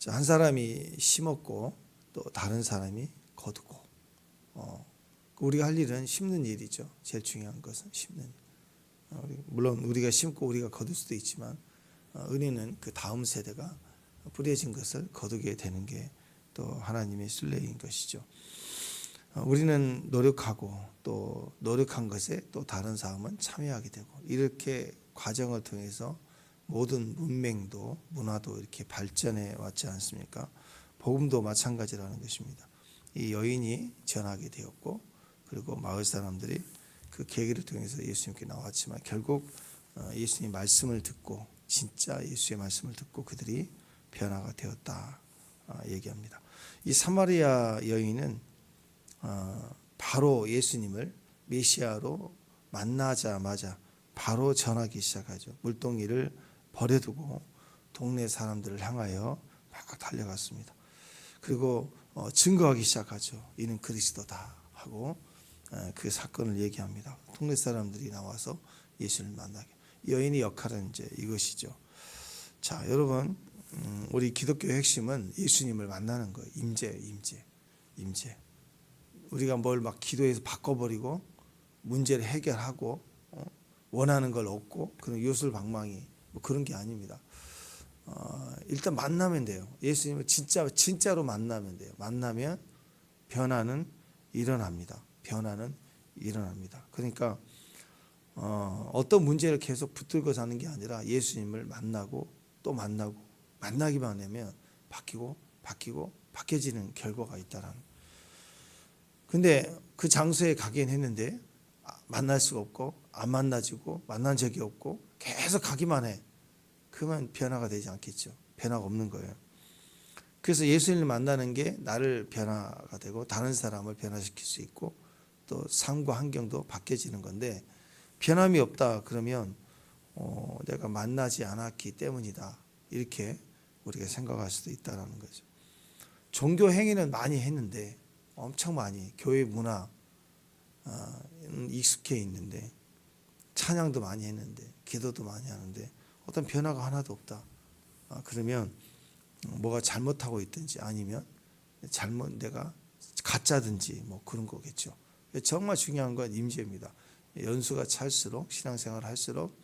한 사람이 심었고 또 다른 사람이 거두고, 우리가 할 일은 심는 일이죠. 제일 중요한 것은 심는 일. 물론 우리가 심고 우리가 거둘 수도 있지만, 은혜는 그 다음 세대가 뿌려진 것을 거두게 되는 게 또 하나님의 순례인 것이죠. 우리는 노력하고 또 노력한 것에 또 다른 사람은 참여하게 되고, 이렇게 과정을 통해서 모든 문명도 문화도 이렇게 발전해 왔지 않습니까? 복음도 마찬가지라는 것입니다. 이 여인이 전하게 되었고, 그리고 마을 사람들이 그 계기를 통해서 예수님께 나왔지만, 결국 예수님 말씀을 듣고, 진짜 예수의 말씀을 듣고 그들이 변화가 되었다 얘기합니다. 이 사마리아 여인은 바로 예수님을 메시아로 만나자마자 바로 전하기 시작하죠. 물동이를 버려두고 동네 사람들을 향하여 막 달려갔습니다. 그리고 증거하기 시작하죠. 이는 그리스도다 하고 그 사건을 얘기합니다. 동네 사람들이 나와서 예수를 만나게. 여인의 역할은 이제 이것이죠. 자, 여러분, 우리 기독교의 핵심은 예수님을 만나는 거예요. 임재. 우리가 뭘 막 기도해서 바꿔버리고 문제를 해결하고 원하는 걸 얻고 그런 요술방망이 뭐 그런 게 아닙니다. 일단 만나면 돼요. 예수님을 진짜로 만나면 돼요. 만나면 변화는 일어납니다. 그러니까 어떤 문제를 계속 붙들고 사는 게 아니라 예수님을 만나고 또 만나고, 만나기만 하면 바뀌어지는 결과가 있다라는. 근데 그 장소에 가긴 했는데 만날 수가 없고, 안 만나지고, 만난 적이 없고 계속 가기만 해. 그러면 변화가 되지 않겠죠. 변화가 없는 거예요. 그래서 예수님을 만나는 게 나를 변화가 되고 다른 사람을 변화시킬 수 있고 또 삶과 환경도 바뀌어지는 건데, 변함이 없다 그러면 내가 만나지 않았기 때문이다, 이렇게 우리가 생각할 수도 있다는 거죠. 종교 행위는 많이 했는데, 엄청 많이 교회 문화 익숙해 있는데, 찬양도 많이 했는데, 기도도 많이 하는데 어떤 변화가 하나도 없다. 그러면 뭐가 잘못하고 있든지, 아니면 내가 가짜든지 뭐 그런 거겠죠. 정말 중요한 건 임재입니다. 연수가 찰수록, 신앙생활을 할수록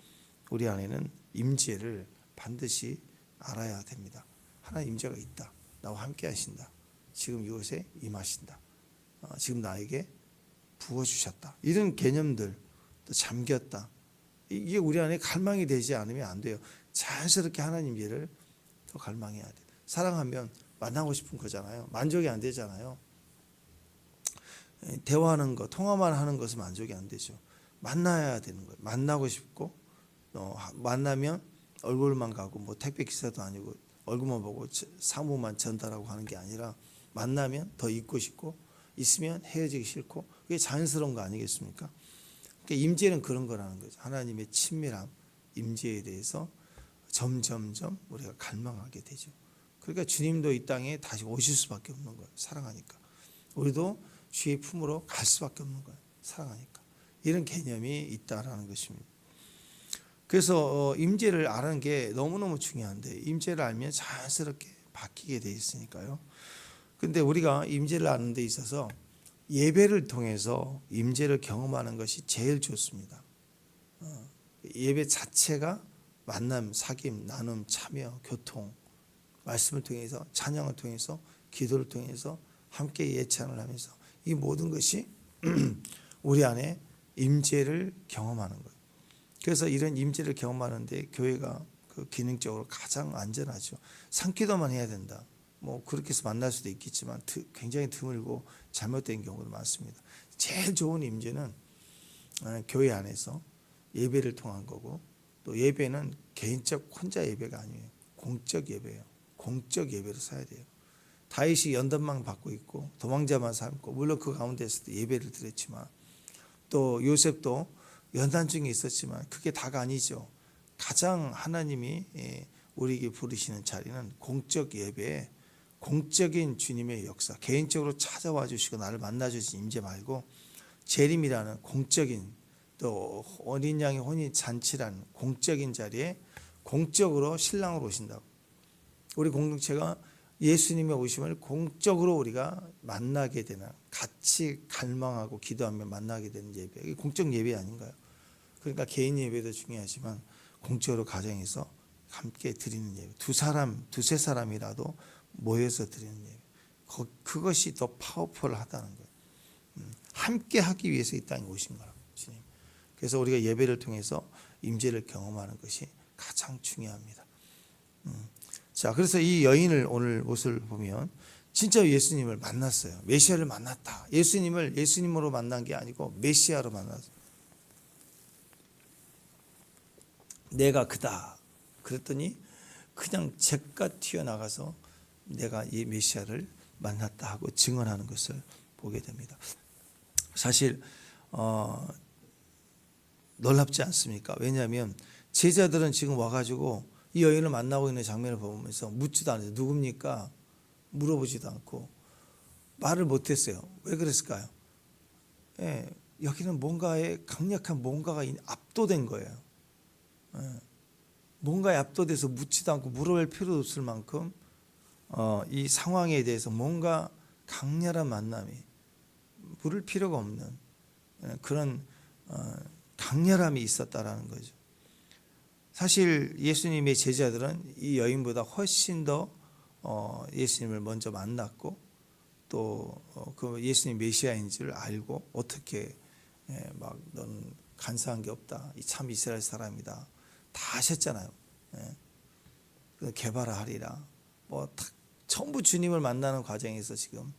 우리 안에는 임재를 반드시 알아야 됩니다. 하나님 임재가 있다. 나와 함께 하신다. 지금 이곳에 임하신다. 지금 나에게 부어주셨다. 이런 개념들, 또 잠겼다. 이게 우리 안에 갈망이 되지 않으면 안 돼요. 자연스럽게 하나님 일을 더 갈망해야 돼. 사랑하면 만나고 싶은 거잖아요. 만족이 안 되잖아요. 대화하는 거, 통화만 하는 것은 만족이 안 되죠. 만나야 되는 거예요. 만나고 싶고, 만나면 얼굴만 가고, 뭐 택배 기사도 아니고 얼굴만 보고 사무만 전달하고 하는 게 아니라, 만나면 더 있고 싶고, 있으면 헤어지기 싫고, 그게 자연스러운 거 아니겠습니까? 그러니까 임재는 그런 거라는 거죠. 하나님의 친밀함, 임재에 대해서 점점점 우리가 갈망하게 되죠. 그러니까 주님도 이 땅에 다시 오실 수밖에 없는 거예요. 사랑하니까. 우리도 주의 품으로 갈 수밖에 없는 거예요. 사랑하니까. 이런 개념이 있다라는 것입니다. 그래서 임재를 아는 게 너무너무 중요한데, 임재를 알면 자연스럽게 바뀌게 돼 있으니까요. 근데 우리가 임재를 아는 데 있어서 예배를 통해서 임재를 경험하는 것이 제일 좋습니다. 예배 자체가 만남, 사귐, 나눔, 참여, 교통, 말씀을 통해서, 찬양을 통해서, 기도를 통해서 함께 예찬을 하면서 이 모든 것이 우리 안에 임재를 경험하는 거예요. 그래서 이런 임재를 경험하는데 교회가 그 기능적으로 가장 안전하죠. 산기도만 해야 된다. 뭐 그렇게 해서 만날 수도 있겠지만 굉장히 드물고 잘못된 경우도 많습니다. 제일 좋은 임재는 교회 안에서 예배를 통한 거고, 또 예배는 개인적 혼자 예배가 아니에요. 공적 예배예요. 공적 예배로 써야 돼요. 다윗이 연단만 받고 있고 도망자만 삼고, 물론 그 가운데서도 예배를 드렸지만, 또 요셉도 연단 중에 있었지만 그게 다가 아니죠. 가장 하나님이 우리에게 부르시는 자리는 공적 예배에, 공적인 주님의 역사, 개인적으로 찾아와 주시고 나를 만나 주신 임재 말고, 재림이라는 공적인, 또 어린 양의 혼인 잔치라는 공적인 자리에 공적으로 신랑으로 오신다고. 우리 공동체가 예수님의 오심을 공적으로 우리가 만나게 되는, 같이 갈망하고 기도하며 만나게 되는 예배, 이게 공적 예배 아닌가요? 그러니까 개인 예배도 중요하지만 공적으로 가정에서 함께 드리는 예배, 두세 사람이라도 모여서 드리는 예배, 그것이 더 파워풀하다는 거예요. 함께 하기 위해서 이 땅에 오신 거라고, 주님. 그래서 우리가 예배를 통해서 임재를 경험하는 것이 가장 중요합니다. 자, 그래서 이 여인을 오늘 모습을 보면 진짜 예수님을 만났어요. 메시아를 만났다. 예수님을 예수님으로 만난 게 아니고 메시아로 만났어요. 내가 그다. 그랬더니 그냥 잭가 튀어나가서 내가 이 메시아를 만났다 하고 증언하는 것을 보게 됩니다. 사실 놀랍지 않습니까? 왜냐하면 제자들은 지금 와가지고 이 여인을 만나고 있는 장면을 보면서 묻지도 않아요. 누굽니까? 물어보지도 않고 말을 못했어요. 왜 그랬을까요? 예, 여기는 뭔가에 강력한 뭔가가 압도된 거예요. 예, 뭔가에 압도돼서 묻지도 않고 물어볼 필요도 없을 만큼 이 상황에 대해서 뭔가 강렬한 만남이, 물을 필요가 없는 그런 강렬함이 있었다라는 거죠. 사실 예수님의 제자들은 이 여인보다 훨씬 더 예수님을 먼저 만났고 또 그 예수님 메시아인 줄 알고 어떻게 막 넌 간사한 게 없다, 이 참 이스라엘 사람이다 다 하셨잖아요. 개발하 하리라 뭐 전부 주님을 만나는 과정에서 지금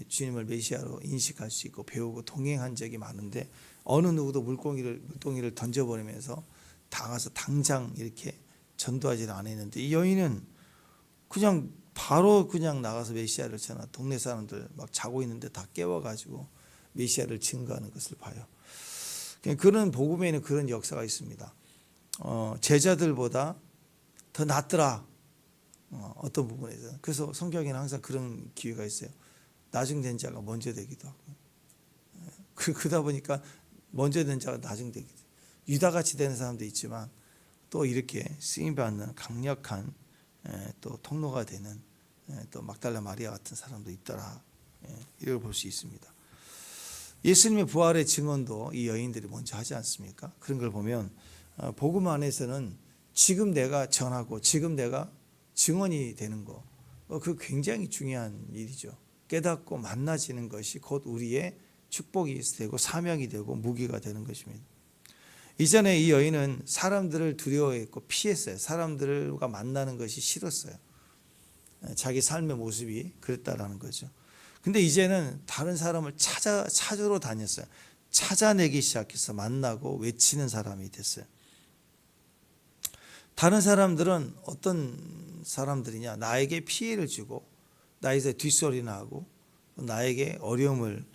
주님을 메시아로 인식할 수 있고 배우고 동행한 적이 많은데 어느 누구도 물동이를 던져버리면서 다가서 당장 이렇게 전도하지는 않았는데 이 여인은 그냥 바로 그냥 나가서 메시아를 전하, 동네 사람들 막 자고 있는데 다 깨워가지고 메시아를 증거하는 것을 봐요. 그런 복음에는 그런 역사가 있습니다. 제자들보다 더 낫더라. 어떤 부분에서. 그래서 성경에는 항상 그런 기회가 있어요. 나중된 자가 먼저 되기도 하고. 그러다 보니까 먼저 된 자가 나중되기도 해요. 유다같이 되는 사람도 있지만 또 이렇게 쓰임받는 강력한 또 통로가 되는 또 막달라 마리아 같은 사람도 있더라. 이걸 볼 수 있습니다. 예수님의 부활의 증언도 이 여인들이 먼저 하지 않습니까? 그런 걸 보면 복음 안에서는 지금 내가 전하고 지금 내가 증언이 되는 거, 그 굉장히 중요한 일이죠. 깨닫고 만나지는 것이 곧 우리의 축복이 되고 사명이 되고 무기가 되는 것입니다. 이전에 이 여인은 사람들을 두려워했고 피했어요. 사람들과 만나는 것이 싫었어요. 자기 삶의 모습이 그랬다라는 거죠. 근데 이제는 다른 사람을 찾으러 다녔어요. 찾아내기 시작해서 만나고 외치는 사람이 됐어요. 다른 사람들은 어떤 사람들이냐? 나에게 피해를 주고 나에게 뒷소리나 하고 나에게 어려움을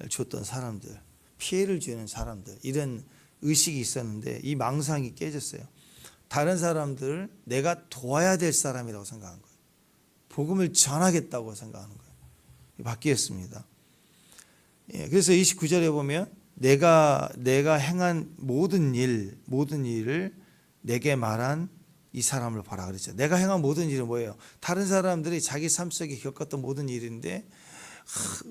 줬던 사람들, 피해를 주는 사람들, 이런 의식이 있었는데 이 망상이 깨졌어요. 다른 사람들을 내가 도와야 될 사람이라고 생각한 거예요. 복음을 전하겠다고 생각하는 거예요. 바뀌었습니다. 그래서 29절에 보면 내가 행한 모든 일을 내게 말한 이 사람을 봐라 그랬죠. 내가 행한 모든 일은 뭐예요? 다른 사람들이 자기 삶 속에 겪었던 모든 일인데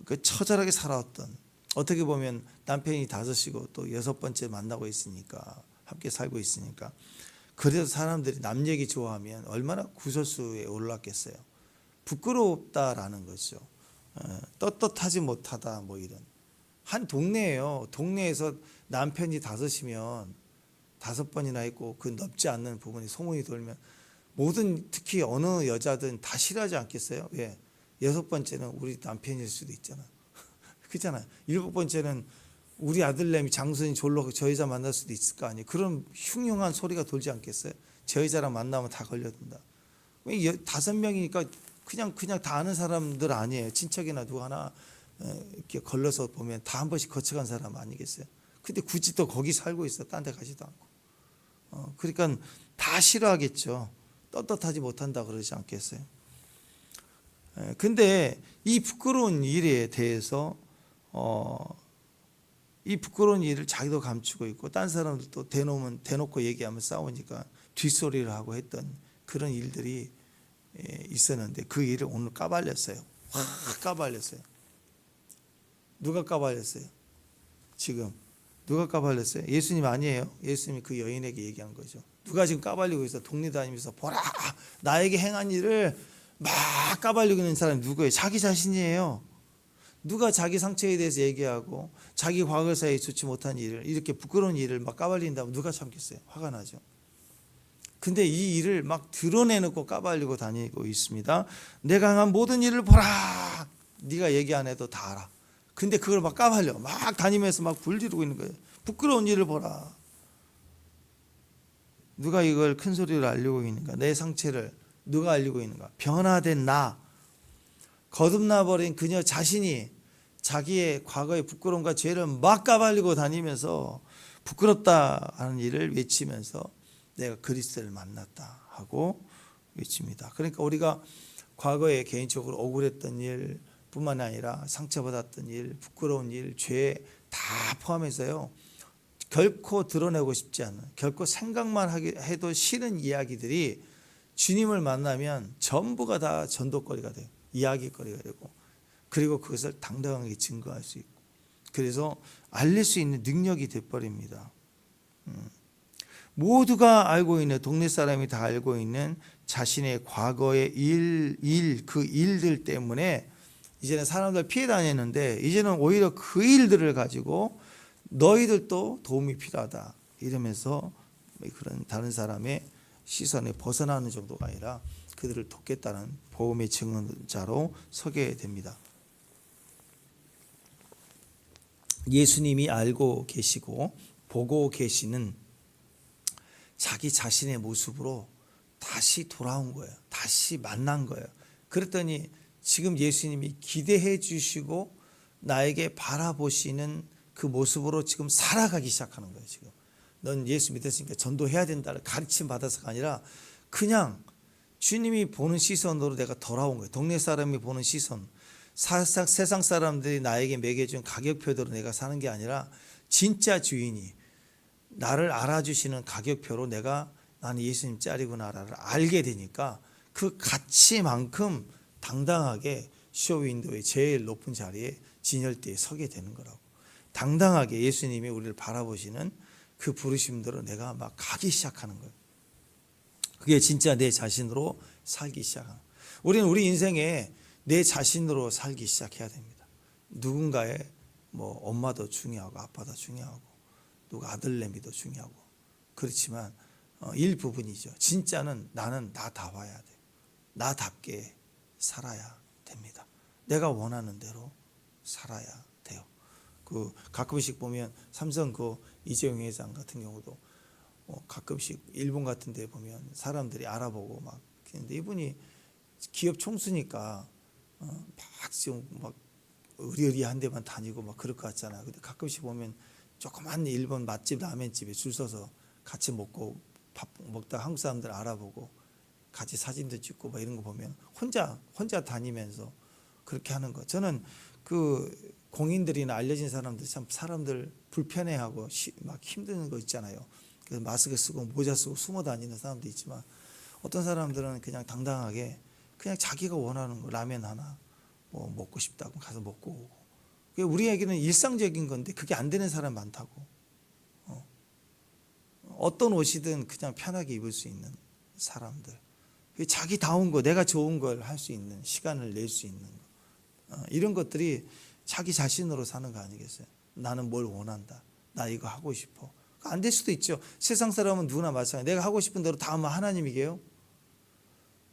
그 처절하게 살아왔던, 어떻게 보면 남편이 5이고 또 6번째 만나고 있으니까, 함께 살고 있으니까, 그래서 사람들이 남 얘기 좋아하면 얼마나 구설수에 올랐겠어요. 부끄럽다라는 거죠. 떳떳하지 못하다, 뭐 이런. 한 동네예요. 동네에서 남편이 5이면 5번이나 있고 그 넓지 않는 부분이 소문이 돌면 모든, 특히 어느 여자든 다 싫어하지 않겠어요? 왜? 6번째는 우리 남편일 수도 있잖아. 그렇잖아요. 7번째는 우리 아들내미 장순이 졸로 저 여자 만날 수도 있을 거 아니에요. 그런 흉흉한 소리가 돌지 않겠어요? 저 여자랑 만나면 다 걸려든다. 5명이니까 그냥 다 아는 사람들 아니에요. 친척이나 누구 하나 이렇게 걸러서 보면 다 한 번씩 거쳐간 사람 아니겠어요? 근데 굳이 또 거기 살고 있어. 딴 데 가지도 않고. 그러니까 다 싫어하겠죠. 떳떳하지 못한다 그러지 않겠어요? 근데 이 부끄러운 일에 대해서 이 부끄러운 일을 자기도 감추고 있고 딴 사람들도 대놓고 얘기하면 싸우니까 뒷소리를 하고 했던 그런 일들이 있었는데 그 일을 오늘 까발렸어요. 확 까발렸어요. 누가 까발렸어요? 지금 누가 까발렸어요? 예수님 아니에요. 예수님이 그 여인에게 얘기한 거죠. 누가 지금 까발리고 있어? 동네 다니면서 보라, 나에게 행한 일을 막 까발리고 있는 사람이 누구예요? 자기 자신이에요. 누가 자기 상처에 대해서 얘기하고 자기 과거사에 좋지 못한 일을, 이렇게 부끄러운 일을 막 까발린다면 누가 참겠어요? 화가 나죠. 근데 이 일을 막 드러내놓고 까발리고 다니고 있습니다. 내가 행한 모든 일을 보라. 네가 얘기 안 해도 다 알아. 근데 그걸 막 까발려. 막 다니면서 막 불지르고 있는 거예요. 부끄러운 일을 보라. 누가 이걸 큰 소리로 알리고 있는가? 내 상처를 누가 알리고 있는가? 변화된 나, 거듭나버린 그녀 자신이 자기의 과거의 부끄러움과 죄를 막 까발리고 다니면서 부끄럽다 하는 일을 외치면서 내가 그리스도를 만났다 하고 외칩니다. 그러니까 우리가 과거에 개인적으로 억울했던 일 뿐만 아니라 상처받았던 일, 부끄러운 일, 죄 다 포함해서요, 결코 드러내고 싶지 않은, 결코 생각만 해도 싫은 이야기들이 주님을 만나면 전부가 다 전도거리가 돼요. 이야기거리가 되고, 그리고 그것을 당당하게 증거할 수 있고, 그래서 알릴 수 있는 능력이 돼버립니다. 모두가 알고 있는, 동네 사람이 다 알고 있는 자신의 과거의 그 일들 때문에 이제는 사람들 피해 다녔는데, 이제는 오히려 그 일들을 가지고 너희들도 도움이 필요하다 이러면서 그런 다른 사람의 시선에 벗어나는 정도가 아니라 그들을 돕겠다는 복음의 증언자로 서게 됩니다. 예수님이 알고 계시고 보고 계시는 자기 자신의 모습으로 다시 돌아온 거예요. 다시 만난 거예요. 그랬더니 지금 예수님이 기대해 주시고 나에게 바라보시는 그 모습으로 지금 살아가기 시작하는 거예요. 지금 넌 예수 믿었으니까 전도해야 된다를 가르침 받아서가 아니라 그냥 주님이 보는 시선으로 내가 돌아온 거예요. 동네 사람이 보는 시선, 세상 사람들이 나에게 매겨준 가격표대로 내가 사는 게 아니라 진짜 주인이 나를 알아주시는 가격표로 내가 나는 예수님 짤이구나를 알게 되니까 그 가치만큼 당당하게 쇼윈도의 제일 높은 자리에 진열대에 서게 되는 거라고. 당당하게 예수님이 우리를 바라보시는 그 부르심대로 내가 막 가기 시작하는 거예요. 그게 진짜 내 자신으로 살기 시작하는 거예요. 우리는 우리 인생에 내 자신으로 살기 시작해야 됩니다. 누군가의 뭐 엄마도 중요하고 아빠도 중요하고 누가 아들내미도 중요하고 그렇지만 일부분이죠. 진짜는 나는 나다워야 돼요. 나답게 살아야 됩니다. 내가 원하는 대로 살아야 돼요. 그 가끔씩 보면 삼성 그 이재용 회장 같은 경우도 가끔씩 일본 같은 데 보면 사람들이 알아보고 막 근데 이분이 기업 총수니까 막 지금 막 의리의리한 데만 다니고 막 그럴 것 같잖아요. 근데 가끔씩 보면 조그만 일본 맛집 라면집에 줄 서서 같이 먹고 밥 먹다 한국 사람들 알아보고 같이 사진도 찍고 막 이런 거 보면 혼자 다니면서 그렇게 하는 거. 저는 그 공인들이나 알려진 사람들 참 사람들 불편해하고 막 힘든 거 있잖아요. 그래서 마스크 쓰고 모자 쓰고 숨어 다니는 사람도 있지만 어떤 사람들은 그냥 당당하게 그냥 자기가 원하는 거 라면 하나 뭐 먹고 싶다고 가서 먹고 오고. 우리에게는 일상적인 건데 그게 안 되는 사람 많다고. 어떤 옷이든 그냥 편하게 입을 수 있는 사람들. 자기다운 거, 내가 좋은 걸 할 수 있는 시간을 낼 수 있는 거. 이런 것들이 자기 자신으로 사는 거 아니겠어요? 나는 뭘 원한다. 나 이거 하고 싶어. 안 될 수도 있죠. 세상 사람은 누구나 마찬가지. 내가 하고 싶은 대로 다 하면 하나님이게요?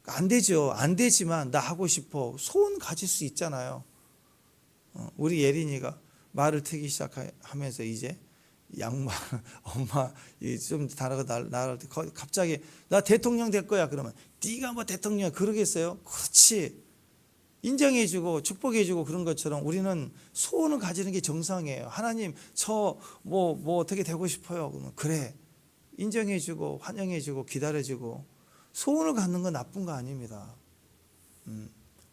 안 되죠. 안 되지만 나 하고 싶어. 소원 가질 수 있잖아요. 우리 예린이가 말을 트기 시작하면서 이제 양말 엄마 좀 다르고 나갈 때 갑자기 나 대통령 될 거야 그러면 네가 뭐 대통령 그러겠어요? 그렇지. 인정해주고 축복해주고 그런 것처럼 우리는 소원을 가지는 게 정상이에요. 하나님 저 뭐 어떻게 되고 싶어요. 그러면 그래 인정해주고 환영해주고 기다려주고 소원을 갖는 건 나쁜 거 아닙니다.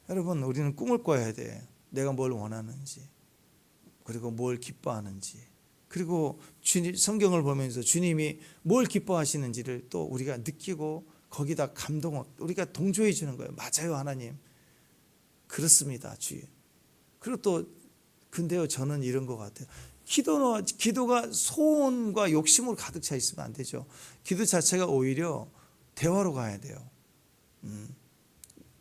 여러분 우리는 꿈을 꿔야 돼. 내가 뭘 원하는지 그리고 뭘 기뻐하는지 그리고 성경을 보면서 주님이 뭘 기뻐하시는지를 또 우리가 느끼고 거기다 감동, 우리가 동조해 주는 거예요. 맞아요, 하나님. 그렇습니다, 주여. 그리고 또 근데요, 저는 이런 것 같아요. 기도가 소원과 욕심으로 가득 차 있으면 안 되죠. 기도 자체가 오히려 대화로 가야 돼요.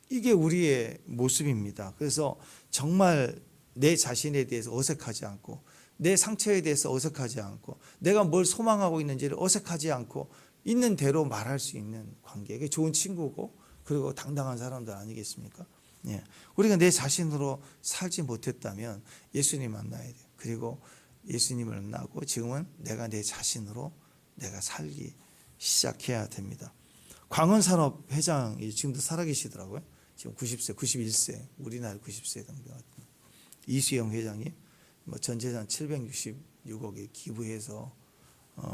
이게 우리의 모습입니다. 그래서 정말 내 자신에 대해서 어색하지 않고, 내 상처에 대해서 어색하지 않고, 내가 뭘 소망하고 있는지를 어색하지 않고 있는 대로 말할 수 있는 관계. 이게 좋은 친구고, 그리고 당당한 사람들 아니겠습니까? 예. 우리가 내 자신으로 살지 못했다면 예수님 만나야 돼요. 그리고 예수님을 만나고 지금은 내가 내 자신으로 내가 살기 시작해야 됩니다. 광원산업 회장이 지금도 살아계시더라고요. 지금 90세, 91세, 우리 나이 90세 정도. 이수영 회장이 전 재산 766억에 기부해서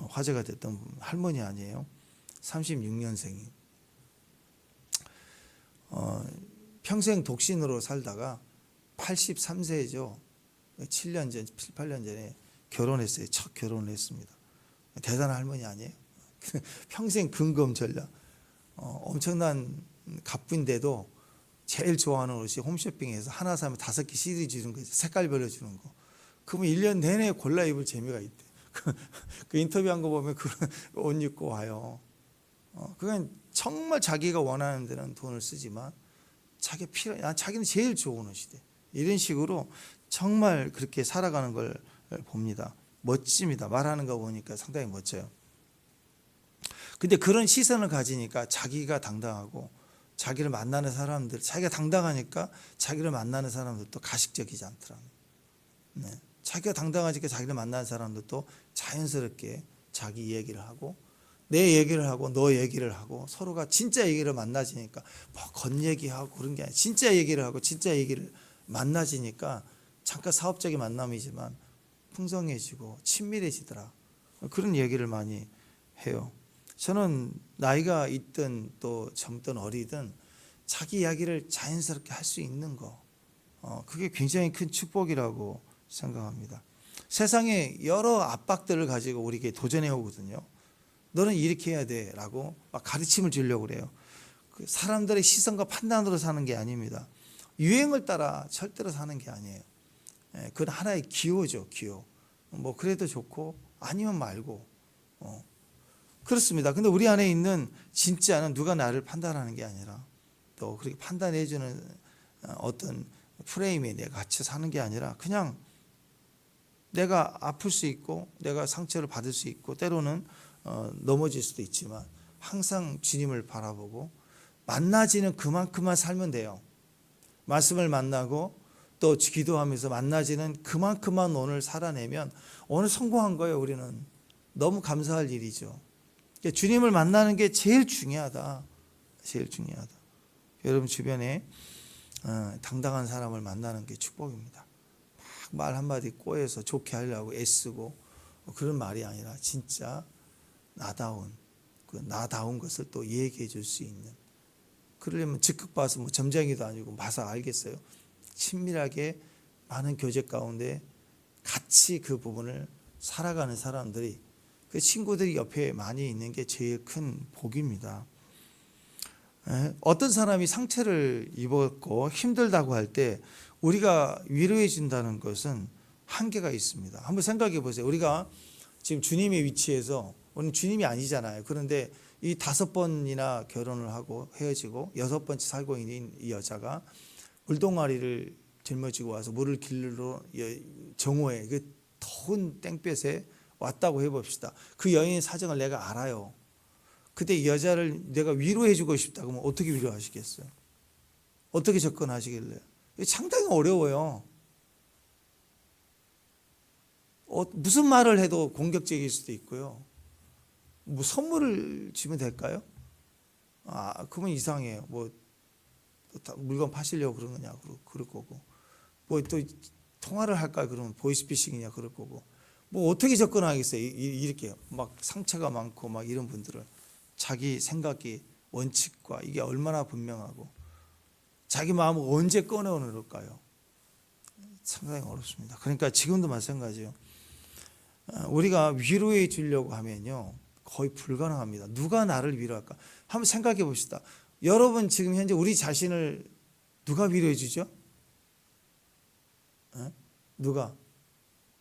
화제가 됐던 할머니 아니에요. 36년생이. 평생 독신으로 살다가 83세죠. 7년 전, 7, 8년 전에 결혼했어요. 첫 결혼을 했습니다. 대단한 할머니 아니에요? 평생 근검전략. 엄청난 갑부인데도 제일 좋아하는 옷이 홈쇼핑에서 하나 사면 5개 CD 주는 거죠. 색깔별로 주는 거. 그러면 1년 내내 골라 입을 재미가 있대. 그 인터뷰한 거 보면 그런 옷 입고 와요. 그건 정말 자기가 원하는 데는 돈을 쓰지만 자기는 제일 좋은 옷이대. 이런 식으로 정말 그렇게 살아가는 걸 봅니다. 멋집니다. 말하는 거 보니까 상당히 멋져요. 근데 그런 시선을 가지니까 자기가 당당하고 자기를 만나는 사람들, 자기가 당당하니까 자기를 만나는 사람들도 가식적이지 않더라고요. 네. 자기가 당당하니까 자기를 만나는 사람들도 자연스럽게 자기 얘기를 하고 내 얘기를 하고 너 얘기를 하고 서로가 진짜 얘기를 만나지니까 뭐 겉얘기하고 그런 게 아니라 진짜 얘기를 하고 진짜 얘기를 만나지니까 잠깐 사업적인 만남이지만 풍성해지고 친밀해지더라. 그런 얘기를 많이 해요. 저는 나이가 있든 또 젊든 어리든 자기 이야기를 자연스럽게 할 수 있는 거, 그게 굉장히 큰 축복이라고 생각합니다. 세상에 여러 압박들을 가지고 우리에게 도전해 오거든요. 너는 이렇게 해야 돼 라고 막 가르침을 주려고 그래요. 그 사람들의 시선과 판단으로 사는 게 아닙니다. 유행을 따라 절대로 사는 게 아니에요. 그건 하나의 기호죠, 기호. 뭐 그래도 좋고 아니면 말고. 그렇습니다. 근데 우리 안에 있는 진짜는 누가 나를 판단하는 게 아니라 또 그렇게 판단해주는 어떤 프레임에 내가 갇혀 사는 게 아니라 그냥 내가 아플 수 있고 내가 상처를 받을 수 있고 때로는 넘어질 수도 있지만 항상 주님을 바라보고 만나지는 그만큼만 살면 돼요. 말씀을 만나고 또 기도하면서 만나지는 그만큼만 오늘 살아내면 오늘 성공한 거예요. 우리는 너무 감사할 일이죠. 주님을 만나는 게 제일 중요하다. 제일 중요하다. 여러분 주변에 당당한 사람을 만나는 게 축복입니다. 말 한마디 꼬여서 좋게 하려고 애쓰고 그런 말이 아니라 진짜 나다운 것을 또 얘기해 줄 수 있는, 그러려면 즉각 봐서 뭐 점쟁이도 아니고 봐서 알겠어요. 친밀하게 많은 교제 가운데 같이 그 부분을 살아가는 사람들이, 그 친구들이 옆에 많이 있는 게 제일 큰 복입니다. 어떤 사람이 상처를 입었고 힘들다고 할 때 우리가 위로해 준다는 것은 한계가 있습니다. 한번 생각해 보세요. 우리가 지금 주님의 위치에서, 우리는 주님이 아니잖아요. 그런데 이 5번이나 결혼을 하고 헤어지고 6번째 살고 있는 이 여자가 물동아리를 짊어지고 와서 물을 길러 정오에 그 더운 땡볕에 왔다고 해봅시다. 그 여인의 사정을 내가 알아요. 그때 이 여자를 내가 위로해 주고 싶다 그러면 어떻게 위로하시겠어요? 어떻게 접근하시길래? 상당히 어려워요. 무슨 말을 해도 공격적일 수도 있고요. 뭐 선물을 주면 될까요? 그러면 이상해요. 뭐 물건 파시려고 그런 거냐 그럴 거고, 뭐 또 통화를 할까 그러면 보이스피싱이냐 그럴 거고, 뭐 어떻게 접근하겠어요? 이렇게 막 상처가 많고 막 이런 분들은 자기 생각이 원칙과 이게 얼마나 분명하고 자기 마음을 언제 꺼내오는 걸까요? 상당히 어렵습니다. 그러니까 지금도 마찬가지예요. 우리가 위로해 주려고 하면요, 거의 불가능합니다. 누가 나를 위로할까? 한번 생각해 봅시다. 여러분 지금 현재 우리 자신을 누가 위로해 주죠? 누가?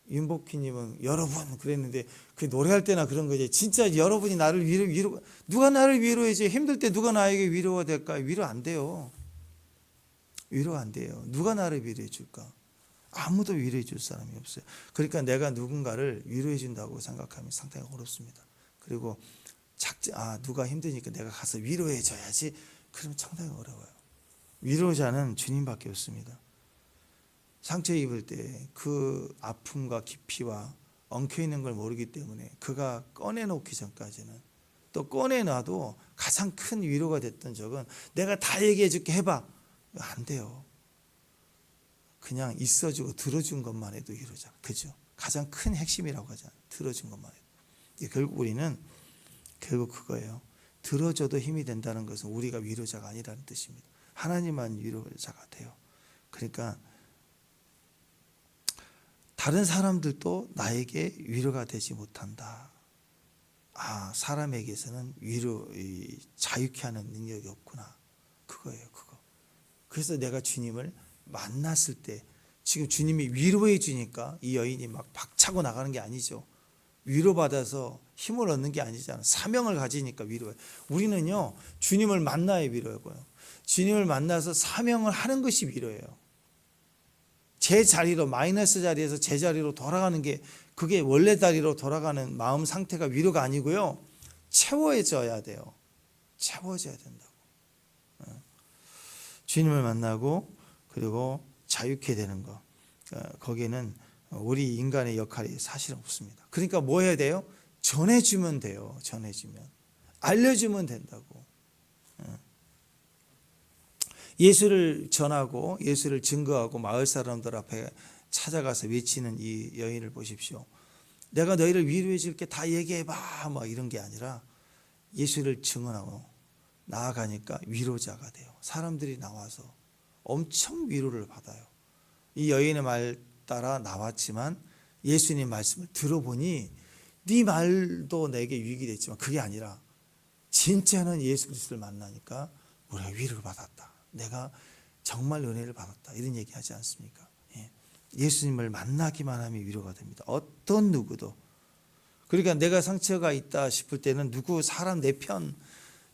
윤복희님은 여러분 그랬는데 그 노래할 때나 그런 거지. 진짜 여러분이 나를 위로 누가 나를 위로해지? 힘들 때 누가 나에게 위로가 될까? 위로 안 돼요. 위로 안 돼요. 누가 나를 위로해 줄까? 아무도 위로해 줄 사람이 없어요. 그러니까 내가 누군가를 위로해 준다고 생각하면 상당히 어렵습니다. 그리고 누가 힘드니까 내가 가서 위로해 줘야지. 그러면 상당히 어려워요. 위로자는 주님밖에 없습니다. 상처 입을 때 그 아픔과 깊이와 엉켜 있는 걸 모르기 때문에 그가 꺼내놓기 전까지는, 또 꺼내놔도 가장 큰 위로가 됐던 적은 내가 다 얘기해 줄게 해봐. 안 돼요. 그냥 있어주고 들어준 것만 해도 위로잖아. 그죠? 가장 큰 핵심이라고 하잖아. 들어준 것만 해도. 결국 우리는 결국 그거예요. 들어줘도 힘이 된다는 것은 우리가 위로자가 아니라는 뜻입니다. 하나님만 위로자가 돼요. 그러니까 다른 사람들도 나에게 위로가 되지 못한다. 사람에게서는 자유케 하는 능력이 없구나. 그거예요, 그거. 그래서 내가 주님을 만났을 때, 지금 주님이 위로해 주니까 이 여인이 막 박차고 나가는 게 아니죠. 위로받아서 힘을 얻는 게 아니잖아. 사명을 가지니까 위로해. 우리는요, 주님을 만나야 위로하고요. 주님을 만나서 사명을 하는 것이 위로예요. 제 자리로, 마이너스 자리에서 제 자리로 돌아가는 게, 그게 원래 자리로 돌아가는 마음 상태가 위로가 아니고요. 채워져야 돼요. 채워져야 된다고. 주님을 만나고 그리고 자유케 되는 거. 거기에는 우리 인간의 역할이 사실은 없습니다. 그러니까 뭐 해야 돼요? 전해주면 돼요. 전해주면. 알려주면 된다고. 예수를 전하고 예수를 증거하고 마을 사람들 앞에 찾아가서 외치는 이 여인을 보십시오. 내가 너희를 위로해 줄게 다 얘기해봐 막 이런 게 아니라 예수를 증언하고 나아가니까 위로자가 돼요. 사람들이 나와서 엄청 위로를 받아요. 이 여인의 말 따라 나왔지만 예수님 말씀을 들어보니 네 말도 내게 유익이 됐지만 그게 아니라 진짜는 예수 그리스도를 만나니까 우리가 위로를 받았다. 내가 정말 은혜를 받았다. 이런 얘기 하지 않습니까? 예수님을 만나기만 하면 위로가 됩니다. 어떤 누구도. 그러니까 내가 상처가 있다 싶을 때는 사람 내 편,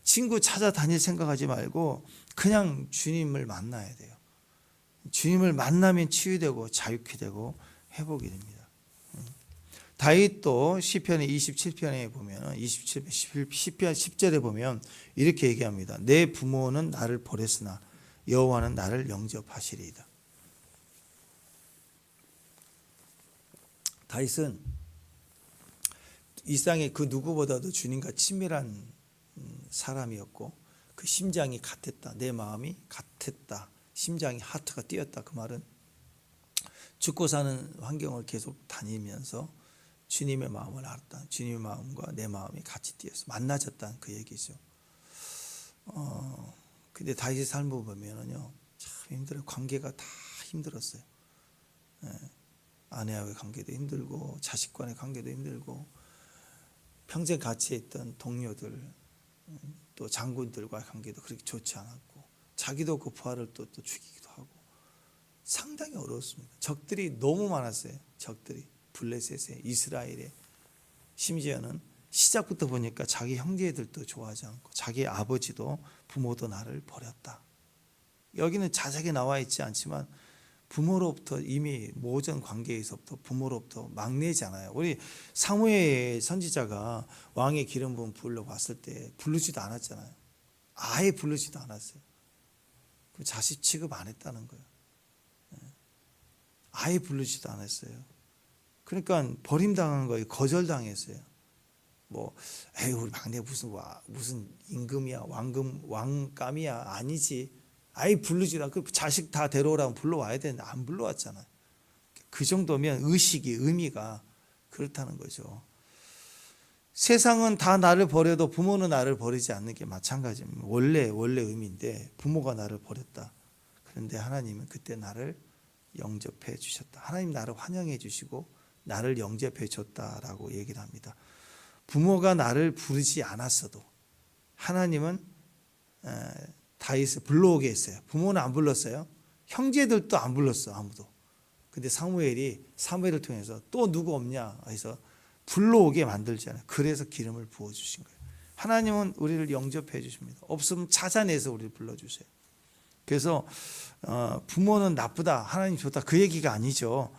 친구 찾아다닐 생각하지 말고 그냥 주님을 만나야 돼요. 주님을 만나면 치유되고 자유케 되고 회복이 됩니다. 다윗도 시편 27편에 보면 10편 10절에 보면 이렇게 얘기합니다. 내 부모는 나를 버렸으나 여호와는 나를 영접하시리이다. 다윗은 일상에 그 누구보다도 주님과 친밀한 사람이었고 그 심장이 같았다. 내 마음이 같았다. 심장이 하트가 뛰었다. 그 말은 죽고 사는 환경을 계속 다니면서 주님의 마음을 알았다. 주님의 마음과 내 마음이 같이 뛰었어. 만나졌다는 그 얘기죠. 근데 다윗의 삶을 보면은요, 참 힘들어요. 관계가 다 힘들었어요. 아내와의 관계도 힘들고, 자식과의 관계도 힘들고, 평생 같이 했던 동료들, 또 장군들과의 관계도 그렇게 좋지 않았고, 자기도 그 부하를 또 죽이기도 하고, 상당히 어려웠습니다. 적들이 너무 많았어요. 적들이. 블레셋에, 이스라엘에. 심지어는 시작부터 보니까 자기 형제들도 좋아하지 않고 자기 아버지도 부모도 나를 버렸다. 여기는 자세하게 나와 있지 않지만 부모로부터 이미 모전 관계에서부터 부모로부터 막내잖아요. 우리 사무엘 선지자가 왕의 기름 부음 부으러 왔을 때 부르지도 않았잖아요. 아예 부르지도 않았어요. 그 자식 취급 안 했다는 거예요. 아예 부르지도 않았어요. 그러니까 버림당한 거예요. 거절당했어요. 우리 막내 무슨 임금이야, 왕감이야, 아니지. 아예 부르지도 않고 그 자식 다 데려오라면 불러와야 되는데 안 불러왔잖아요. 그 정도면 의미가 그렇다는 거죠. 세상은 다 나를 버려도 부모는 나를 버리지 않는 게 마찬가지입니다. 원래 의미인데 부모가 나를 버렸다. 그런데 하나님은 그때 나를 영접해 주셨다. 하나님 나를 환영해 주시고 나를 영접해 줬다라고 얘기를 합니다. 부모가 나를 부르지 않았어도 하나님은 다윗을 불러오게 했어요. 부모는 안 불렀어요. 형제들도 안 불렀어, 아무도. 근데 사무엘을 통해서 또 누구 없냐 해서 불러오게 만들잖아요. 그래서 기름을 부어주신 거예요. 하나님은 우리를 영접해 주십니다. 없으면 찾아내서 우리를 불러주세요. 그래서 부모는 나쁘다, 하나님 좋다, 그 얘기가 아니죠.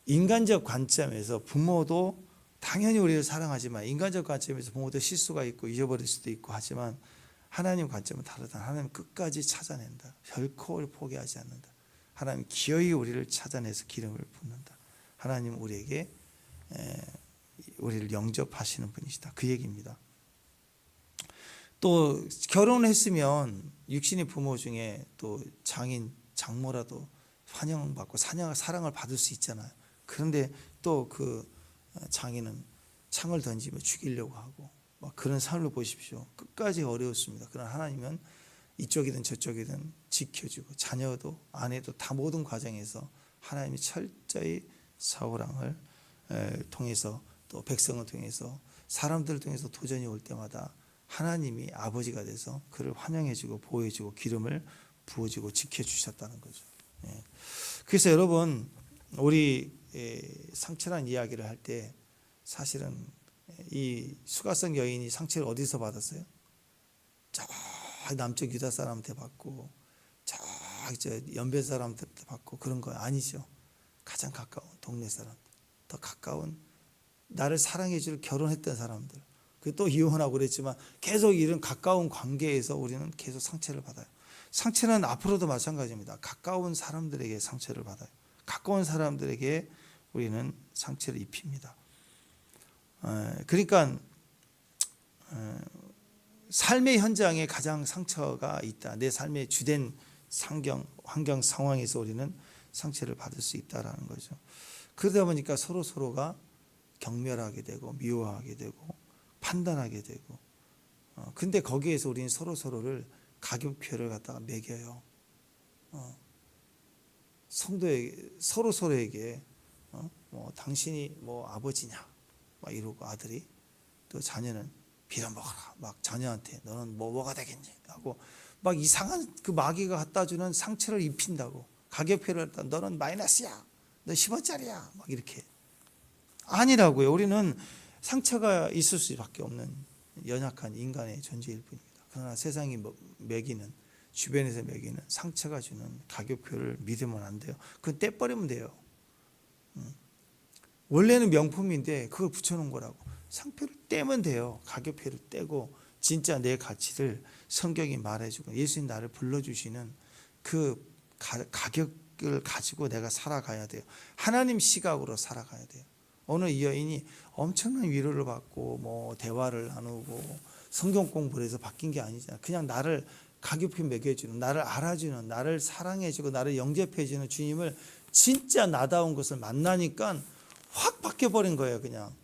인간적 관점에서 부모도 당연히 우리를 사랑하지만, 인간적 관점에서 부모도 실수가 있고 잊어버릴 수도 있고 하지만, 하나님 관점은 다르다. 하나님 끝까지 찾아낸다. 결코 포기하지 않는다. 하나님 기어이 우리를 찾아내서 기름을 붓는다. 하나님 우리에게 우리를 영접하시는 분이시다. 그 얘기입니다. 또 결혼했으면 육신의 부모 중에 또 장인, 장모라도 환영받고 사랑을 받을 수 있잖아요. 그런데 또 그 장인은 창을 던지며 죽이려고 하고 막 그런 삶을 보십시오. 끝까지 어려웠습니다. 그러나 하나님은 이쪽이든 저쪽이든 지켜주고 자녀도 아내도 다 모든 과정에서 하나님이 철저히 사울왕을 통해서 또 백성을 통해서 사람들을 통해서 도전이 올 때마다 하나님이 아버지가 돼서 그를 환영해주고 보호해주고 기름을 부어주고 지켜주셨다는 거죠. 그래서 여러분, 우리 상처란 이야기를 할 때 사실은 이 수가성 여인이 상처를 어디서 받았어요? 저 남쪽 유다 사람한테 받고 저 연변 사람한테 받고 그런 거 아니죠. 가장 가까운 동네 사람, 더 가까운 나를 사랑해줄 결혼했던 사람들, 또 이혼하고 그랬지만 계속 이런 가까운 관계에서 우리는 계속 상처를 받아요. 상처는 앞으로도 마찬가지입니다. 가까운 사람들에게 상처를 받아요. 가까운 사람들에게 우리는 상처를 입힙니다. 그러니까 삶의 현장에 가장 상처가 있다. 내 삶의 주된 환경 상황에서 우리는 상처를 받을 수 있다라는 거죠. 그러다 보니까 서로가 경멸하게 되고 미워하게 되고 판단하게 되고, 근데 거기에서 우리는 서로를 가격표를 갖다가 매겨요. 성도에게 서로에게 뭐 당신이 뭐 아버지냐 막 이러고, 아들이 또 자녀는 빌어먹어라 막 자녀한테 너는 뭐가 되겠니 하고 막 이상한 그 마귀가 갖다 주는 상처를 입힌다고. 가격표를 갖다 너는 마이너스야, 너 10원짜리야 막 이렇게. 아니라고요. 우리는 상처가 있을 수밖에 없는 연약한 인간의 존재일 뿐입니다. 그러나 세상이 매기는, 주변에서 매기는 상처가 주는 가격표를 믿으면 안 돼요. 그건 떼버리면 돼요. 원래는 명품인데 그걸 붙여놓은 거라고. 상표를 떼면 돼요. 가격표를 떼고 진짜 내 가치를 성경이 말해주고 예수님 나를 불러주시는 그 가격을 가지고 내가 살아가야 돼요. 하나님 시각으로 살아가야 돼요. 오늘 이 여인이 엄청난 위로를 받고 뭐 대화를 나누고 성경 공부를 해서 바뀐 게 아니잖아요. 그냥 나를 가격표 매겨주는, 나를 알아주는, 나를 사랑해주고 나를 영접해주는 주님을 진짜 나다운 것을 만나니까 확 바뀌어버린 거예요. 그냥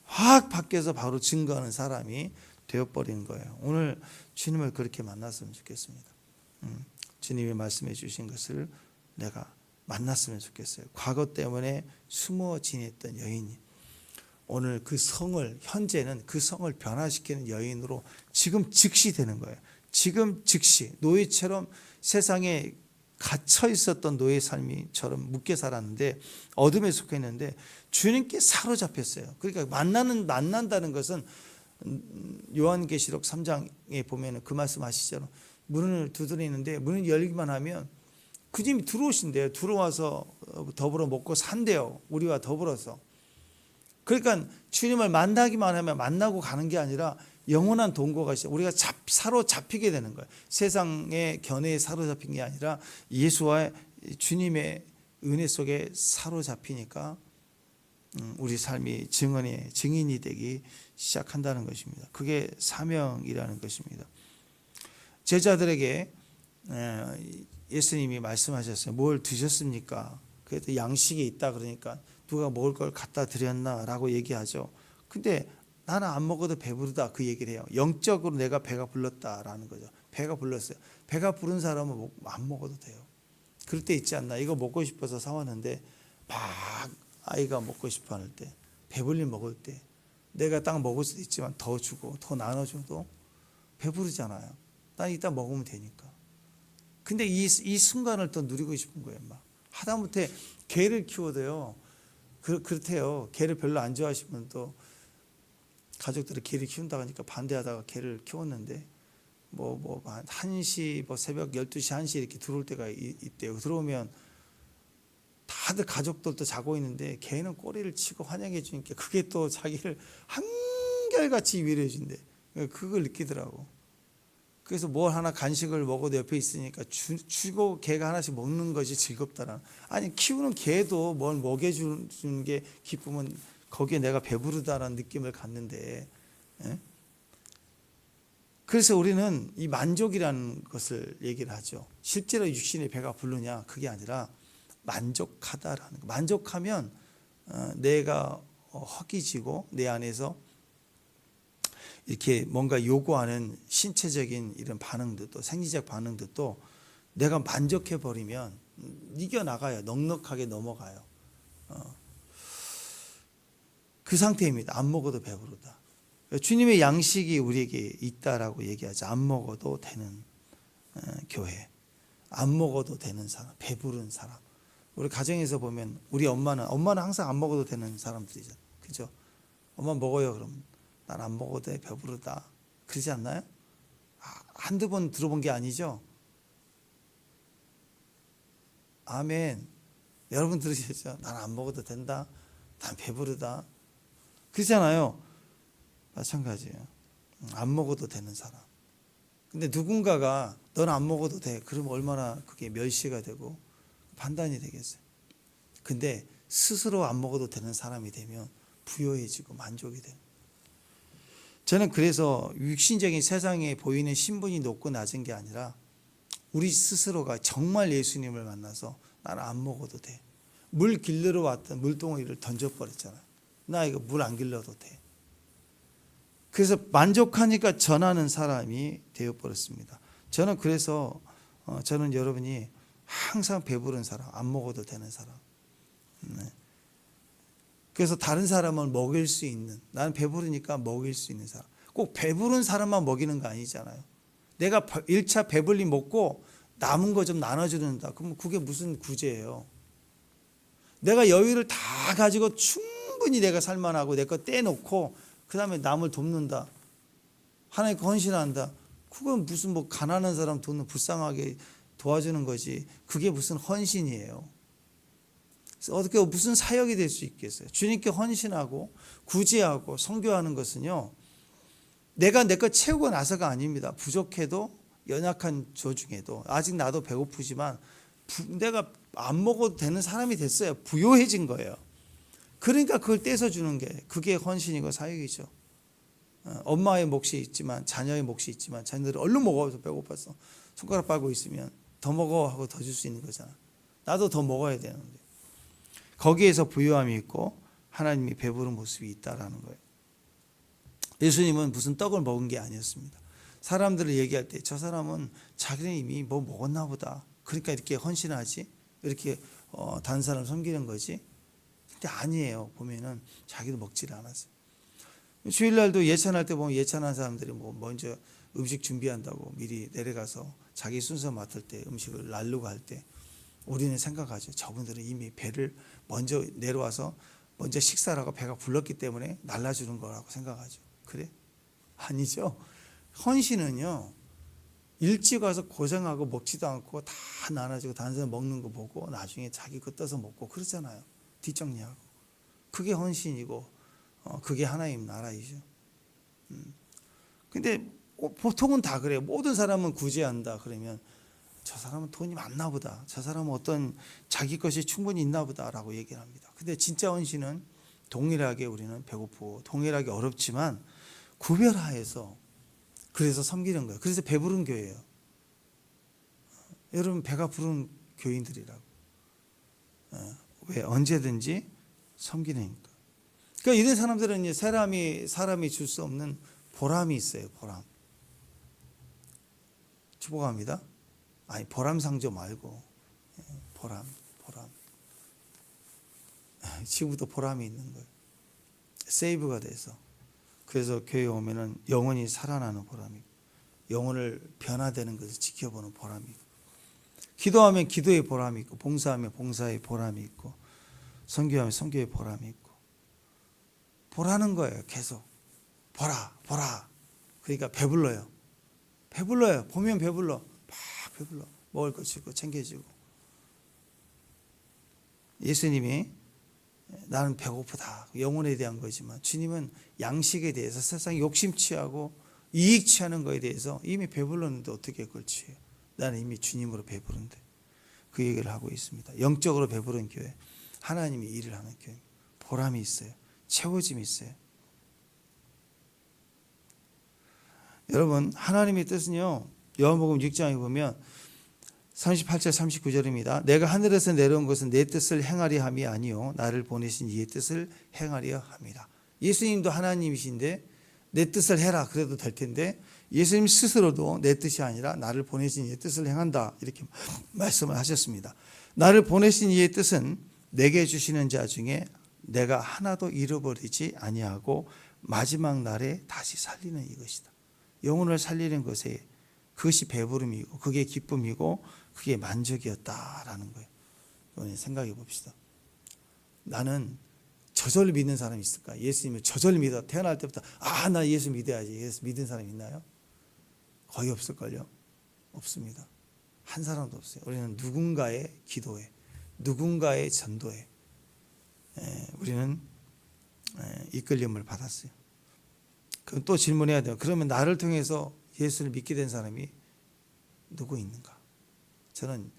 확 바뀌어서 바로 증거하는 사람이 되어버린 거예요. 오늘 주님을 그렇게 만났으면 좋겠습니다. 주님이 말씀해 주신 것을 내가 만났으면 좋겠어요. 과거 때문에 숨어 지냈던 여인이 오늘 그 성을, 현재는 그 성을 변화시키는 여인으로 지금 즉시 되는 거예요. 지금 즉시 노예처럼 세상에 갇혀 있었던 노예 삶이처럼 묶여 살았는데, 어둠에 속해 있는데 주님께 사로잡혔어요. 그러니까 만난다는 것은 요한계시록 3장에 보면 그 말씀하시죠. 문을 두드리는데 문을 열기만 하면 그 주님이 들어오신대요. 들어와서 더불어 먹고 산대요. 우리와 더불어서. 그러니까 주님을 만나기만 하면 만나고 가는 게 아니라 영원한 동거가 있어요. 우리가 사로잡히게 되는 거예요. 세상의 견해에 사로잡힌 게 아니라 예수와 주님의 은혜 속에 사로잡히니까 우리 삶이 증인이 되기 시작한다는 것입니다. 그게 사명이라는 것입니다. 제자들에게 예수님이 말씀하셨어요. 뭘 드셨습니까? 그래도 양식이 있다 그러니까 누가 먹을 걸 갖다 드렸나라고 얘기하죠. 근데 나는 안 먹어도 배부르다 그 얘기를 해요. 영적으로 내가 배가 불렀다라는 거죠. 배가 불렀어요. 배가 부른 사람은 안 먹어도 돼요. 그럴 때 있지 않나? 이거 먹고 싶어서 사왔는데 막 아이가 먹고 싶어 할 때, 배불리 먹을 때 내가 딱 먹을 수도 있지만 더 주고 더 나눠줘도 배부르잖아요. 난 이따 먹으면 되니까. 근데 이 순간을 더 누리고 싶은 거예요. 막 하다못해 개를 키워도요. 그렇대요. 개를 별로 안 좋아하시면 또 가족들이 개를 키운다고 하니까 반대하다가 개를 키웠는데 한 1시 새벽 12시 1시 이렇게 들어올 때가 있대요. 들어오면 다들 가족들도 자고 있는데 개는 꼬리를 치고 환영해 주니까 그게 또 자기를 한결같이 위로해 준대. 그걸 느끼더라고. 그래서 뭘 하나 간식을 먹어도 옆에 있으니까 주고 개가 하나씩 먹는 것이 즐겁다라는. 아니 키우는 개도 뭘 먹여주는 게 기쁨은 거기에 내가 배부르다라는 느낌을 갖는데, 예? 그래서 우리는 이 만족이라는 것을 얘기를 하죠. 실제로 육신의 배가 부르냐 그게 아니라 만족하다라는 거. 만족하면 내가 허기지고 내 안에서 이렇게 뭔가 요구하는 신체적인 이런 반응들도 생리적 반응들도 내가 만족해 버리면 이겨 나가요. 넉넉하게 넘어가요. 그 상태입니다. 안 먹어도 배부르다. 주님의 양식이 우리에게 있다라고 얘기하죠. 안 먹어도 되는 교회, 안 먹어도 되는 사람, 배부른 사람. 우리 가정에서 보면 우리 엄마는 항상 안 먹어도 되는 사람들이잖아요. 그죠? 엄마 먹어요. 그럼 난 안 먹어도 돼. 배부르다. 그러지 않나요? 한두 번 들어본 게 아니죠? 아멘. 여러분 들으셨죠? 난 안 먹어도 된다. 난 배부르다. 그렇잖아요. 마찬가지예요. 안 먹어도 되는 사람. 근데 누군가가 넌 안 먹어도 돼. 그러면 얼마나 그게 멸시가 되고 판단이 되겠어요. 근데 스스로 안 먹어도 되는 사람이 되면 부요해지고 만족이 돼요. 저는 그래서 육신적인 세상에 보이는 신분이 높고 낮은 게 아니라 우리 스스로가 정말 예수님을 만나서 나는 안 먹어도 돼. 물 길르러 왔던 물동이를 던져버렸잖아요. 나 이거 물 안 길러도 돼. 그래서 만족하니까 전하는 사람이 되어버렸습니다. 저는 그래서 저는 여러분이 항상 배부른 사람, 안 먹어도 되는 사람. 네. 그래서 다른 사람을 먹일 수 있는, 나는 배부르니까 먹일 수 있는 사람. 꼭 배부른 사람만 먹이는 거 아니잖아요. 내가 1차 배불리 먹고 남은 거 좀 나눠주는다. 그럼 그게 무슨 구제예요? 내가 여유를 다 가지고 충분히 내가 살만하고 내 거 떼놓고 그 다음에 남을 돕는다. 하나님께 헌신한다. 그건 무슨 가난한 사람 돈을 불쌍하게 도와주는 거지. 그게 무슨 헌신이에요. 어떻게 무슨 사역이 될 수 있겠어요? 주님께 헌신하고 구제하고 선교하는 것은요. 내가 내 것 채우고 나서가 아닙니다. 부족해도 연약한 저 중에도 아직 나도 배고프지만 내가 안 먹어도 되는 사람이 됐어요. 부요해진 거예요. 그러니까 그걸 떼서 주는 게 그게 헌신이고 사역이죠. 엄마의 몫이 있지만 자녀의 몫이 있지만 자녀들이 얼른 먹어서 배고파서 손가락 빨고 있으면 더 먹어 하고 더 줄 수 있는 거잖아. 나도 더 먹어야 되는데. 거기에서 부요함이 있고 하나님이 배부른 모습이 있다라는 거예요. 예수님은 무슨 떡을 먹은 게 아니었습니다. 사람들을 얘기할 때 저 사람은 자기는 이미 뭐 먹었나 보다. 그러니까 이렇게 헌신하지. 이렇게 다른 사람을 섬기는 거지. 근데 아니에요. 보면은 자기도 먹지를 않았어요. 주일날도 예찬할 때 보면 예찬한 사람들이 먼저 음식 준비한다고 미리 내려가서 자기 순서 맡을 때 음식을 나르고 할 때 우리는 생각하죠. 저분들은 이미 배를 먼저 내려와서 먼저 식사를 하고 배가 불렀기 때문에 날라주는 거라고 생각하죠. 그래? 아니죠. 헌신은요. 일찍 와서 고생하고 먹지도 않고 다 나눠주고 다른 사람 먹는 거 보고 나중에 자기 거 떠서 먹고 그러잖아요. 뒷정리하고. 그게 헌신이고 그게 하나님 나라이죠. 근데 보통은 다 그래요. 모든 사람은 구제한다 그러면 저 사람은 돈이 많나 보다. 저 사람은 어떤 자기 것이 충분히 있나 보다라고 얘기를 합니다. 근데 진짜 헌신은 동일하게 우리는 배고프고 동일하게 어렵지만 구별하여서 그래서 섬기는 거예요. 그래서 배부른 교회예요. 여러분 배가 부른 교인들이라고. 왜? 언제든지 섬기니까. 그러니까 이런 사람들은 사람이 줄 수 없는 보람이 있어요. 보람. 축복합니다. 아니 보람상조 말고 보람. 지금부터 보람이 있는 거예요. 세이브가 돼서 그래서 교회에 오면은 영혼이 살아나는 보람이고, 영혼을 변화되는 것을 지켜보는 보람이고, 기도하면 기도의 보람이 있고, 봉사하면 봉사의 보람이 있고, 선교하면 선교의 보람이 있고, 보라는 거예요. 계속 보라. 그러니까 배불러요. 보면 배불러. 막 배불러. 먹을 거 주고 챙겨주고. 예수님이 나는 배고프다, 영혼에 대한 거지만, 주님은 양식에 대해서, 세상 욕심 취하고 이익 취하는 거에 대해서 이미 배불렀는데 어떻게 그걸 취해요? 나는 이미 주님으로 배부른데. 그 얘기를 하고 있습니다. 영적으로 배부른 교회, 하나님이 일을 하는 교회, 보람이 있어요. 채워짐이 있어요. 여러분, 하나님의 뜻은요, 요한복음 6장에 보면 38절 39절입니다. 내가 하늘에서 내려온 것은 내 뜻을 행하려 함이 아니요 나를 보내신 이의 뜻을 행하려 함이라. 예수님도 하나님이신데 내 뜻을 해라 그래도 될 텐데, 예수님 스스로도 내 뜻이 아니라 나를 보내신 이의 뜻을 행한다, 이렇게 말씀을 하셨습니다. 나를 보내신 이의 뜻은 내게 주시는 자 중에 내가 하나도 잃어버리지 아니하고 마지막 날에 다시 살리는 이것이다. 영혼을 살리는 것에, 그것이 배부름이고 그게 기쁨이고 그게 만족이었다라는 거예요. 이번에 생각해 봅시다. 나는 저절로 믿는 사람이 있을까? 예수님을 저절로 믿어. 태어날 때부터 나 예수 믿어야지. 예수 믿은 사람 있나요? 거의 없을걸요. 없습니다. 한 사람도 없어요. 우리는 누군가의 기도에, 누군가의 전도에 우리는 이끌림을 받았어요. 그럼 또 질문해야 돼요. 그러면 나를 통해서 예수를 믿게 된 사람이 누구 있는가? 저는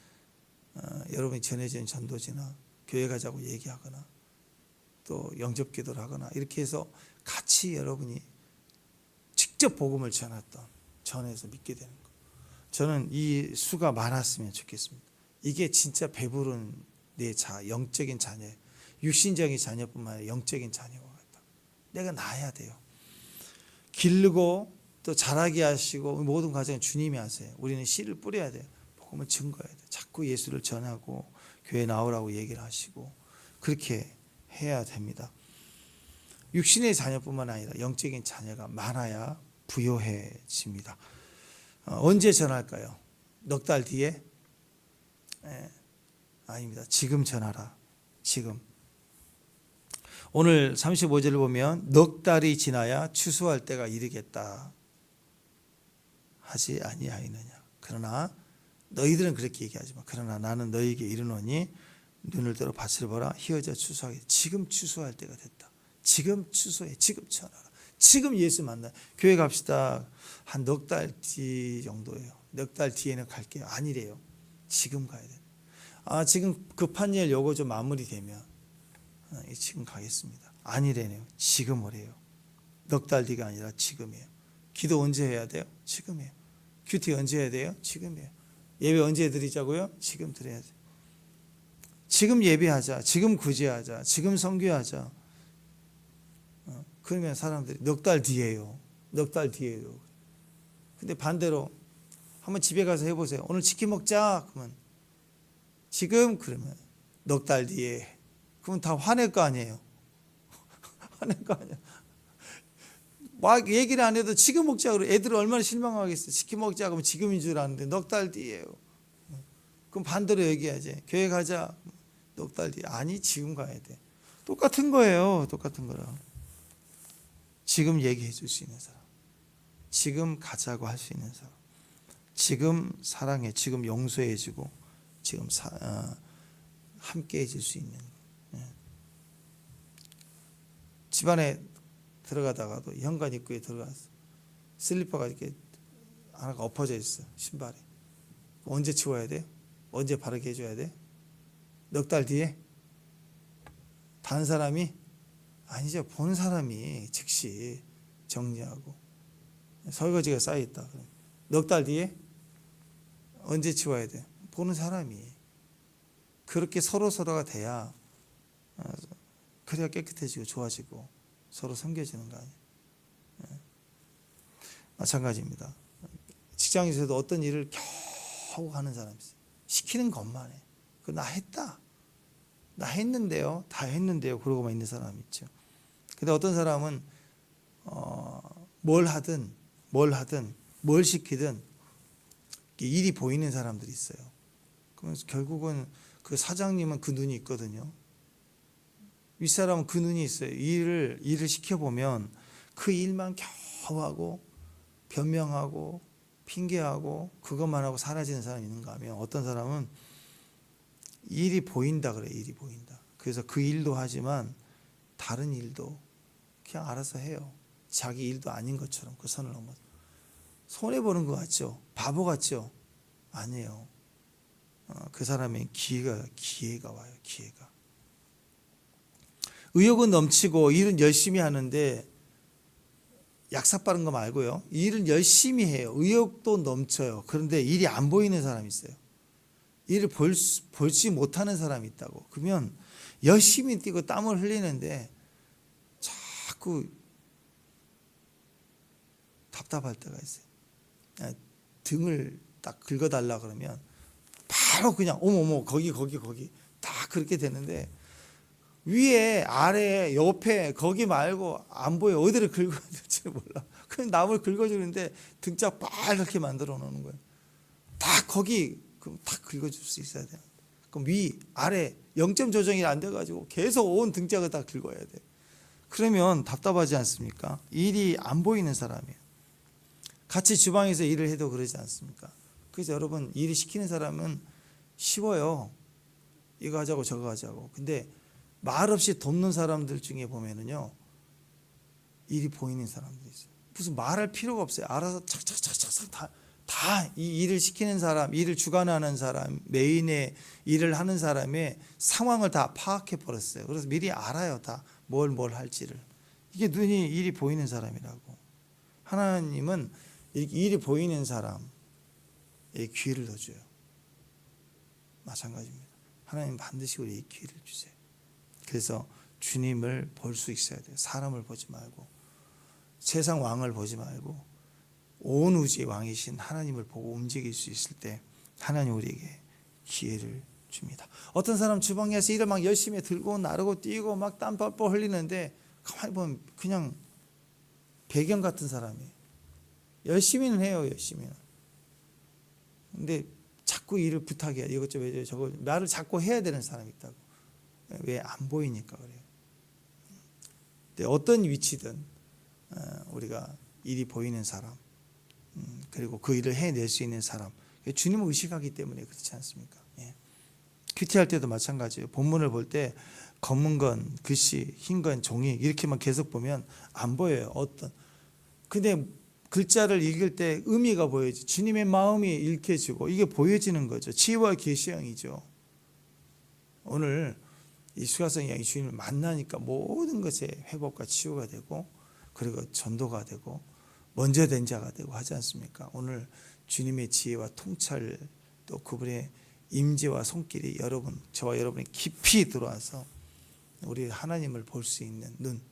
여러분이 전해진 전도지나 교회 가자고 얘기하거나 또 영접 기도를 하거나 이렇게 해서 같이 여러분이 직접 복음을 전해서 믿게 되는 거. 저는 이 수가 많았으면 좋겠습니다. 이게 진짜 배부른 내 영적인 자녀, 육신적인 자녀뿐만 아니라 영적인 자녀가 같다. 내가 낳아야 돼요. 기르고 또 자라게 하시고 모든 과정은 주님이 하세요. 우리는 씨를 뿌려야 돼요. 복음을 증거해야 돼요. 자꾸 예수를 전하고 교회 나오라고 얘기를 하시고 그렇게 해야 됩니다. 육신의 자녀뿐만 아니라 영적인 자녀가 많아야 부요해집니다. 언제 전할까요? 넉 달 뒤에? 아닙니다. 지금 전하라. 지금. 오늘 35절을 보면 넉 달이 지나야 추수할 때가 이르겠다 하지 아니하였느냐. 그러나 너희들은 그렇게 얘기하지 마. 그러나 나는 너희에게 이르노니 눈을 들어 밭을 보라. 희어져 추수하게. 지금 추수할 때가 됐다. 지금 추수해. 지금 전하라. 지금 예수 만나. 교회 갑시다. 한 넉 달 뒤 정도예요. 넉 달 뒤에는 갈게요. 아니래요. 지금 가야 돼. 지금 급한 일 요거 좀 마무리되면 지금 가겠습니다. 아니래요. 지금 오래요. 넉 달 뒤가 아니라 지금이에요. 기도 언제 해야 돼요? 지금이에요. 큐티 언제 해야 돼요? 지금이에요. 예배 언제 드리자고요? 지금 드려야 돼요. 지금 예배하자. 지금 구제하자. 지금 선교하자. 그러면 사람들이 넉 달 뒤에요. 넉 달 뒤에요. 근데 반대로 한번 집에 가서 해보세요. 오늘 치킨 먹자. 그러면 지금 그러면 넉 달 뒤에. 그러면 다 화낼 거 아니에요. 화낼 거 아니에요. 막 얘기를 안 해도 지금 먹자 그러면 애들은 얼마나 실망하겠어요. 치킨 먹자 그러면 지금인 줄 아는데 넉 달 뒤에요. 그럼 반대로 얘기하지. 교회 가자. 넉 달 뒤에. 아니 지금 가야 돼. 똑같은 거예요. 똑같은 거라. 지금 얘기해 줄 수 있는 사람, 지금 가자고 할 수 있는 사람, 지금 사랑해, 지금 용서해 주고 지금 함께 해줄 수 있는. 집안에 들어가다가도 현관 입구에 들어가서 슬리퍼가 이렇게 하나가 엎어져 있어. 신발에. 언제 치워야 돼요? 언제 바르게 해줘야 돼요? 넉 달 뒤에? 다른 사람이? 아니죠. 본 사람이 즉시 정리하고 설거지가 쌓여있다. 넉 달 뒤에? 언제 치워야 돼? 보는 사람이. 그렇게 서로가 돼야 그래야 깨끗해지고 좋아지고 서로 섬겨지는 거 아니에요. 마찬가지입니다. 직장에서도 어떤 일을 겨우 하는 사람이 있어요. 시키는 것만 해. 나 했다. 나 했는데요. 다 했는데요. 그러고만 있는 사람이 있죠. 근데 어떤 사람은 뭘 하든 뭘 시키든 일이 보이는 사람들이 있어요. 그래서 결국은 그 사장님은 그 눈이 있거든요. 윗사람은 그 눈이 있어요. 일을 시켜보면 그 일만 겨우 하고 변명하고 핑계하고 그것만 하고 사라지는 사람이 있는가 하면, 어떤 사람은 일이 보인다 그래. 일이 보인다. 그래서 그 일도 하지만 다른 일도 그냥 알아서 해요. 자기 일도 아닌 것처럼 그 선을 넘어서. 손해보는 것 같죠? 바보 같죠? 아니에요. 그 사람의 기회가 와요. 기회가. 의욕은 넘치고 일은 열심히 하는데, 약삭 빠른 거 말고요. 일을 열심히 해요. 의욕도 넘쳐요. 그런데 일이 안 보이는 사람이 있어요. 일을 볼지 못하는 사람이 있다고. 그러면 열심히 뛰고 땀을 흘리는데 자꾸 답답할 때가 있어요. 등을 딱 긁어달라 그러면 바로 그냥 어머 거기 다 그렇게 되는데, 위에 아래 옆에 거기 말고 안 보여. 어디를 긁어야 될지 몰라. 그냥 남을 긁어주는데 등짝 빨갛게 만들어 놓는 거예요. 다 거기 그럼 다 긁어줄 수 있어야 돼요. 그럼 위 아래 0점 조정이 안 돼가지고 계속 온 등짝을 다 긁어야 돼. 그러면 답답하지 않습니까? 일이 안 보이는 사람이에요. 같이 주방에서 일을 해도 그러지 않습니까? 그래서 여러분, 일을 시키는 사람은 쉬워요. 이거 하자고 저거 하자고. 근데 말없이 돕는 사람들 중에 보면은요, 일이 보이는 사람들이 있어요. 무슨 말할 필요가 없어요. 알아서 착착착착 다 이 일을 시키는 사람, 일을 주관하는 사람, 메인의 일을 하는 사람의 상황을 다 파악해 버렸어요. 그래서 미리 알아요. 다 뭘 할지를. 이게 일이 보이는 사람이라고. 하나님은 일이 보이는 사람에 기회를 더 줘요. 마찬가지입니다. 하나님 반드시 우리에게 기회를 주세요. 그래서 주님을 볼 수 있어야 돼요. 사람을 보지 말고, 세상 왕을 보지 말고 온 우주의 왕이신 하나님을 보고 움직일 수 있을 때 하나님 우리에게 기회를 줍니다. 어떤 사람 주방에서 일을 막 열심히 들고 나르고 뛰고 막 땀 뻘뻘 흘리는데, 가만히 보면 그냥 배경 같은 사람이에요. 열심히는 해요. 열심히는. 근데 자꾸 일을 부탁해요. 이것 좀 해줘요. 저거 말을 자꾸 해야 되는 사람이 있다고. 왜? 안 보이니까 그래요. 근데 어떤 위치든 우리가 일이 보이는 사람, 그리고 그 일을 해낼 수 있는 사람, 주님을 의식하기 때문에 그렇지 않습니까? 예. 큐티할 때도 마찬가지예요. 본문을 볼 때 검은 건 글씨, 흰 건 종이 이렇게만 계속 보면 안 보여요. 근데 글자를 읽을 때 의미가 보여지. 주님의 마음이 읽혀지고 이게 보여지는 거죠. 지혜와 계시형이죠. 오늘 이 수가성 이야기 주님을 만나니까 모든 것에 회복과 치유가 되고, 그리고 전도가 되고 먼저 된 자가 되고 하지 않습니까? 오늘 주님의 지혜와 통찰, 또 그분의 임재와 손길이 저와 여러분이 깊이 들어와서 우리 하나님을 볼 수 있는 눈,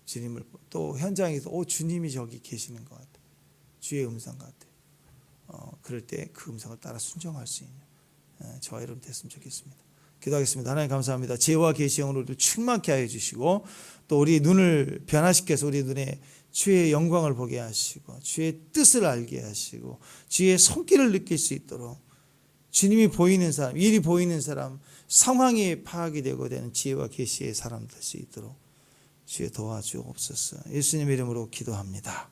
주님을 또 현장에서 주님이 저기 계시는 것 같아. 주의 음성 같아. 그럴 때 그 음성을 따라 순종할 수 있는 저와 여러분 됐으면 좋겠습니다. 기도하겠습니다. 하나님 감사합니다. 지혜와 계시형으로 우리를 충만케 하여 주시고, 또 우리 눈을 변화시켜서 우리 눈에 주의 영광을 보게 하시고, 주의 뜻을 알게 하시고, 주의 손길을 느낄 수 있도록 주님이 보이는 사람, 일이 보이는 사람, 상황이 파악이 되고 되는 지혜와 계시의 사람 될 수 있도록 주의 도와주옵소서. 예수님 이름으로 기도합니다.